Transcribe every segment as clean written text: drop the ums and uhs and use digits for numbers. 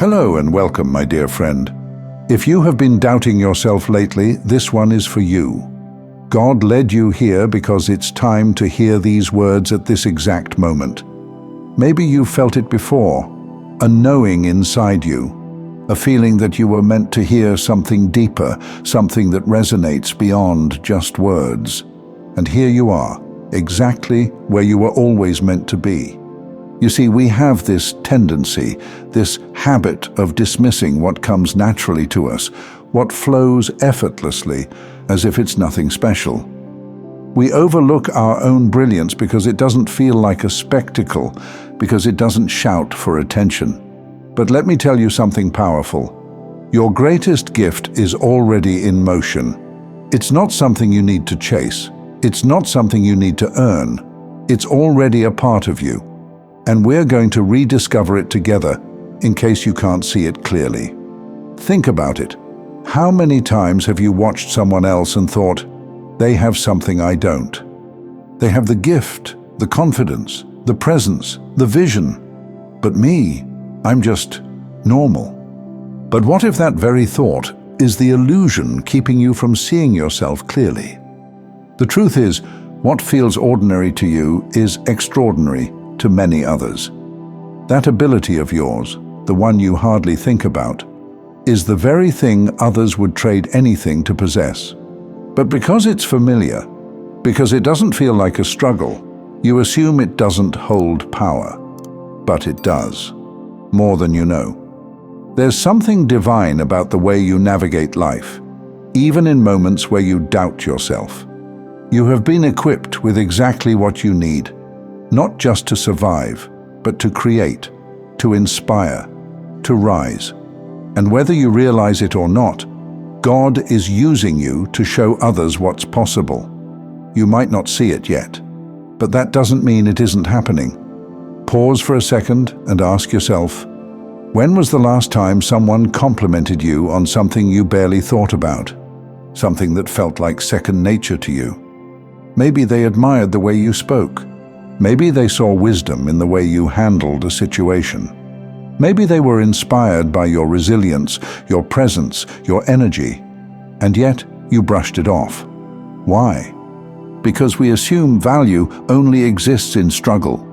Hello and welcome, my dear friend. If you have been doubting yourself lately, this one is for you. God led you here because it's time to hear these words at this exact moment. Maybe you've felt it before, a knowing inside you, a feeling that you were meant to hear something deeper, something that resonates beyond just words. And here you are, exactly where you were always meant to be. You see, we have this tendency, this habit of dismissing what comes naturally to us, what flows effortlessly, as if it's nothing special. We overlook our own brilliance because it doesn't feel like a spectacle, because it doesn't shout for attention. But let me tell you something powerful. Your greatest gift is already in motion. It's not something you need to chase. It's not something you need to earn. It's already a part of you. And we're going to rediscover it together in case you can't see it clearly. Think about it. How many times have you watched someone else and thought, they have something I don't? They have the gift, the confidence, the presence, the vision. But me, I'm just normal. But what if that very thought is the illusion keeping you from seeing yourself clearly? The truth is, what feels ordinary to you is extraordinary to many others. That ability of yours, the one you hardly think about, is the very thing others would trade anything to possess. But because it's familiar, because it doesn't feel like a struggle, you assume it doesn't hold power. But it does, more than you know. There's something divine about the way you navigate life, even in moments where you doubt yourself. You have been equipped with exactly what you need, not just to survive, but to create, to inspire, to rise. And whether you realize it or not, God is using you to show others what's possible. You might not see it yet, but that doesn't mean it isn't happening. Pause for a second and ask yourself, when was the last time someone complimented you on something you barely thought about? Something that felt like second nature to you? Maybe they admired the way you spoke. Maybe they saw wisdom in the way you handled a situation. Maybe they were inspired by your resilience, your presence, your energy, and yet you brushed it off. Why? Because we assume value only exists in struggle.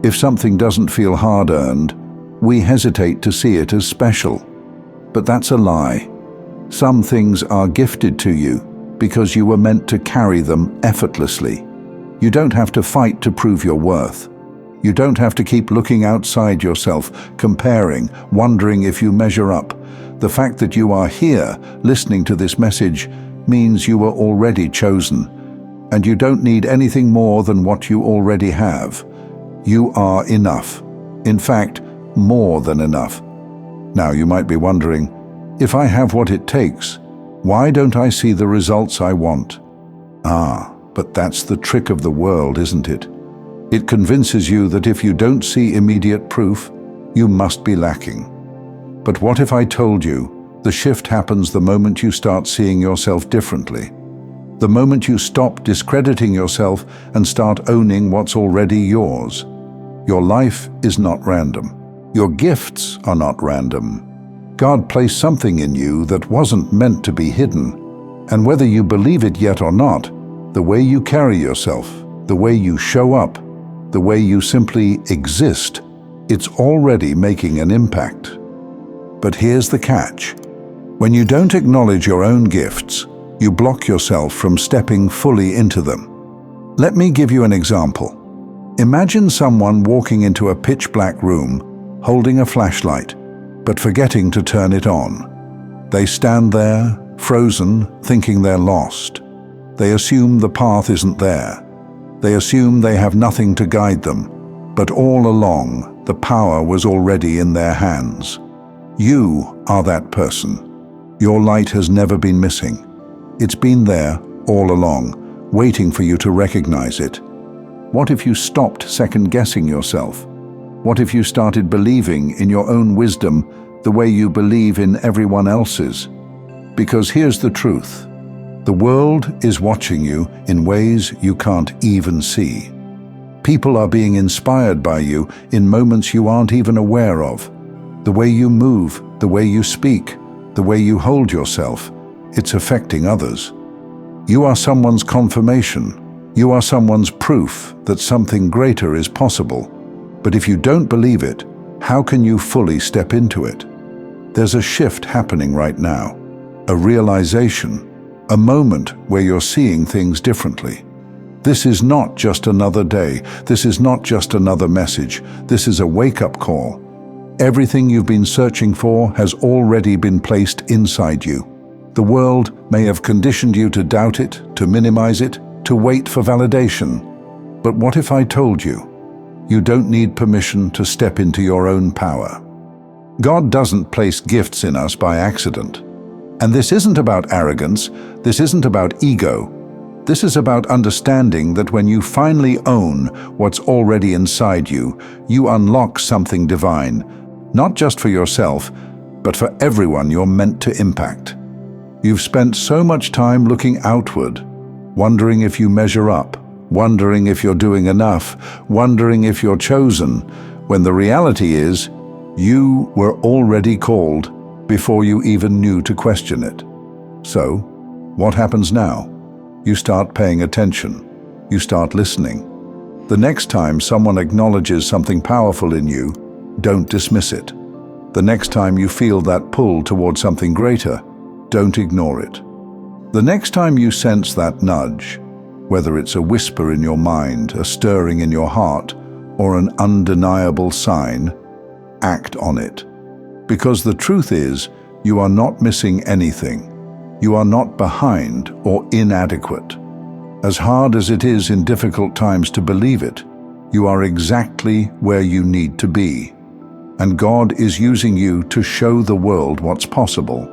If something doesn't feel hard-earned, we hesitate to see it as special. But that's a lie. Some things are gifted to you because you were meant to carry them effortlessly. You don't have to fight to prove your worth. You don't have to keep looking outside yourself, comparing, wondering if you measure up. The fact that you are here, listening to this message, means you were already chosen. And you don't need anything more than what you already have. You are enough. In fact, more than enough. Now you might be wondering, if I have what it takes, why don't I see the results I want? But that's the trick of the world, isn't it? It convinces you that if you don't see immediate proof, you must be lacking. But what if I told you the shift happens the moment you start seeing yourself differently? The moment you stop discrediting yourself and start owning what's already yours. Your life is not random. Your gifts are not random. God placed something in you that wasn't meant to be hidden. And whether you believe it yet or not, the way you carry yourself, the way you show up, the way you simply exist, it's already making an impact. But here's the catch. When you don't acknowledge your own gifts, you block yourself from stepping fully into them. Let me give you an example. Imagine someone walking into a pitch-black room, holding a flashlight, but forgetting to turn it on. They stand there, frozen, thinking they're lost. They assume the path isn't there. They assume they have nothing to guide them, but all along, the power was already in their hands. You are that person. Your light has never been missing. It's been there all along, waiting for you to recognize it. What if you stopped second-guessing yourself? What if you started believing in your own wisdom the way you believe in everyone else's? Because here's the truth. The world is watching you in ways you can't even see. People are being inspired by you in moments you aren't even aware of. The way you move, the way you speak, the way you hold yourself, it's affecting others. You are someone's confirmation. You are someone's proof that something greater is possible. But if you don't believe it, how can you fully step into it? There's a shift happening right now, a realization, a moment where you're seeing things differently. This is not just another day. This is not just another message. This is a wake-up call. Everything you've been searching for has already been placed inside you. The world may have conditioned you to doubt it, to minimize it, to wait for validation. But what if I told you, you don't need permission to step into your own power? God doesn't place gifts in us by accident. And this isn't about arrogance, this isn't about ego. This is about understanding that when you finally own what's already inside you, you unlock something divine, not just for yourself, but for everyone you're meant to impact. You've spent so much time looking outward, wondering if you measure up, wondering if you're doing enough, wondering if you're chosen, when the reality is, you were already called before you even knew to question it. So, what happens now? You start paying attention. You start listening. The next time someone acknowledges something powerful in you, don't dismiss it. The next time you feel that pull towards something greater, don't ignore it. The next time you sense that nudge, whether it's a whisper in your mind, a stirring in your heart, or an undeniable sign, act on it. Because the truth is, you are not missing anything. You are not behind or inadequate. As hard as it is in difficult times to believe it, you are exactly where you need to be. And God is using you to show the world what's possible.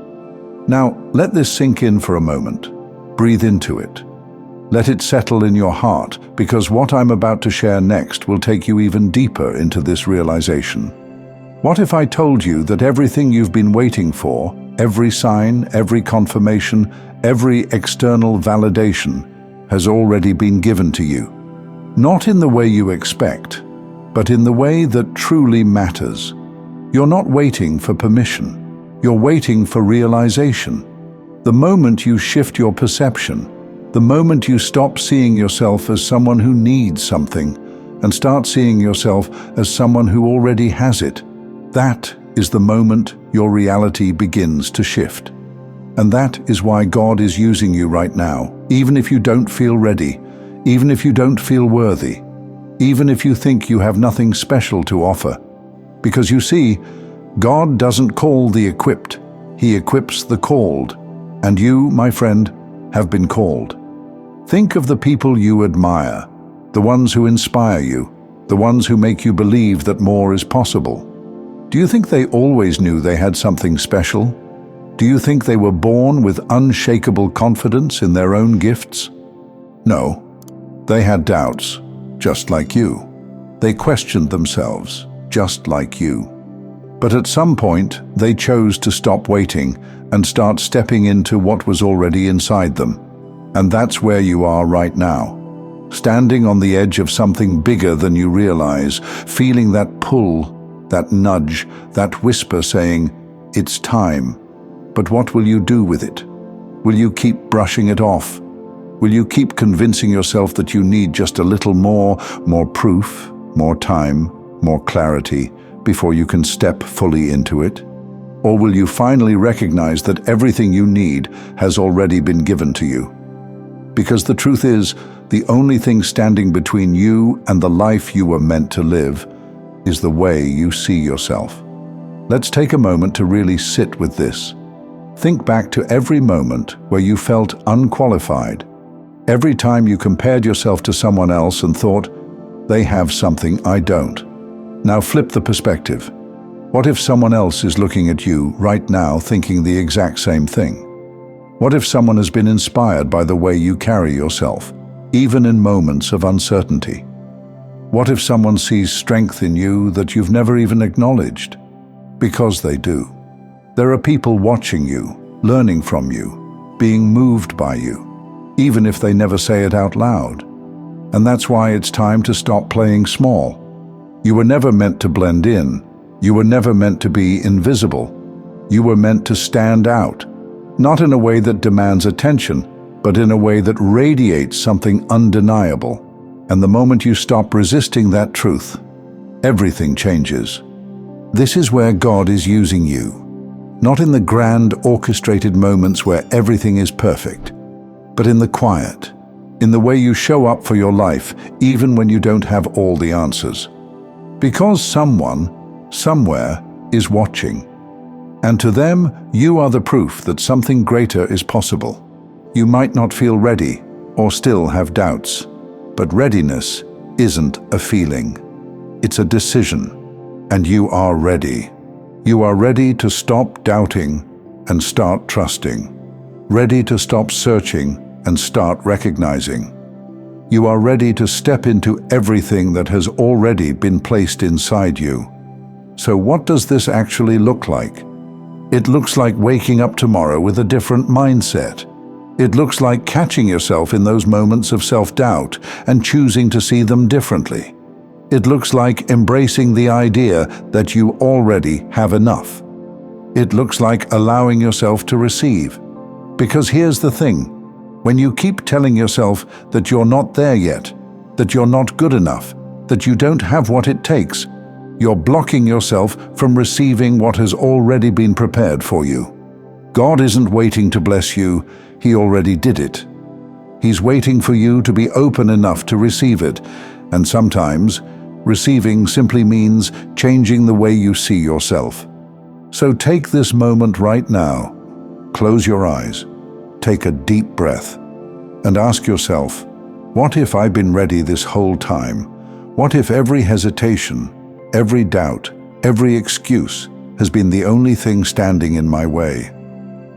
Now, let this sink in for a moment. Breathe into it. Let it settle in your heart, because what I'm about to share next will take you even deeper into this realization. What if I told you that everything you've been waiting for, every sign, every confirmation, every external validation, has already been given to you? Not in the way you expect, but in the way that truly matters. You're not waiting for permission. You're waiting for realization. The moment you shift your perception, the moment you stop seeing yourself as someone who needs something and start seeing yourself as someone who already has it, that is the moment your reality begins to shift. And that is why God is using you right now, even if you don't feel ready, even if you don't feel worthy, even if you think you have nothing special to offer. Because you see, God doesn't call the equipped, He equips the called. And you, my friend, have been called. Think of the people you admire, the ones who inspire you, the ones who make you believe that more is possible. Do you think they always knew they had something special? Do you think they were born with unshakable confidence in their own gifts? No, they had doubts, just like you. They questioned themselves, just like you. But at some point, they chose to stop waiting and start stepping into what was already inside them. And that's where you are right now, standing on the edge of something bigger than you realize, feeling that pull, that nudge, that whisper saying, "It's time." But what will you do with it? Will you keep brushing it off? Will you keep convincing yourself that you need just a little more proof, more time, more clarity before you can step fully into it? Or will you finally recognize that everything you need has already been given to you? Because the truth is, the only thing standing between you and the life you were meant to live is the way you see yourself. Let's take a moment to really sit with this. Think back to every moment where you felt unqualified, every time you compared yourself to someone else and thought, they have something I don't. Now flip the perspective. What if someone else is looking at you right now thinking the exact same thing? What if someone has been inspired by the way you carry yourself, even in moments of uncertainty? What if someone sees strength in you that you've never even acknowledged? Because they do. There are people watching you, learning from you, being moved by you, even if they never say it out loud. And that's why it's time to stop playing small. You were never meant to blend in. You were never meant to be invisible. You were meant to stand out, not in a way that demands attention, but in a way that radiates something undeniable. And the moment you stop resisting that truth, everything changes. This is where God is using you, not in the grand orchestrated moments where everything is perfect, but in the quiet, in the way you show up for your life, even when you don't have all the answers. Because someone, somewhere, is watching. And to them, you are the proof that something greater is possible. You might not feel ready or still have doubts, but readiness isn't a feeling. It's a decision, and you are ready. You are ready to stop doubting and start trusting. Ready to stop searching and start recognizing. You are ready to step into everything that has already been placed inside you. So what does this actually look like? It looks like waking up tomorrow with a different mindset. It looks like catching yourself in those moments of self-doubt and choosing to see them differently. It looks like embracing the idea that you already have enough. It looks like allowing yourself to receive. Because here's the thing, when you keep telling yourself that you're not there yet, that you're not good enough, that you don't have what it takes, you're blocking yourself from receiving what has already been prepared for you. God isn't waiting to bless you, He already did it. He's waiting for you to be open enough to receive it, and sometimes, receiving simply means changing the way you see yourself. So take this moment right now, close your eyes, take a deep breath, and ask yourself, what if I've been ready this whole time? What if every hesitation, every doubt, every excuse has been the only thing standing in my way?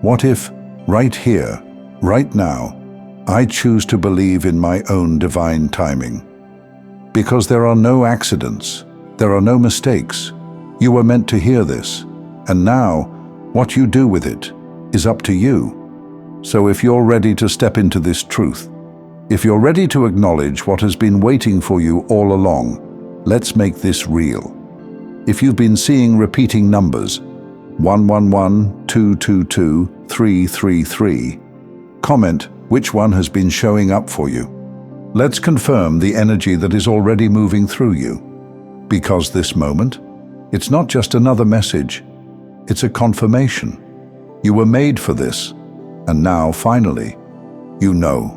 What if, right here, right now, I choose to believe in my own divine timing? Because there are no accidents, there are no mistakes. You were meant to hear this, and now, what you do with it is up to you. So if you're ready to step into this truth, if you're ready to acknowledge what has been waiting for you all along, let's make this real. If you've been seeing repeating numbers, 111, 222, 333, comment which one has been showing up for you. Let's confirm the energy that is already moving through you. Because this moment, it's not just another message, it's a confirmation. You were made for this, and now, finally, you know.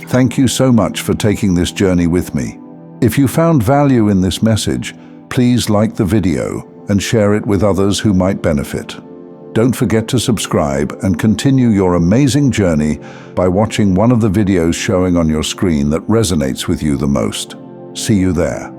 Thank you so much for taking this journey with me. If you found value in this message, please like the video and share it with others who might benefit. Don't forget to subscribe and continue your amazing journey by watching one of the videos showing on your screen that resonates with you the most. See you there.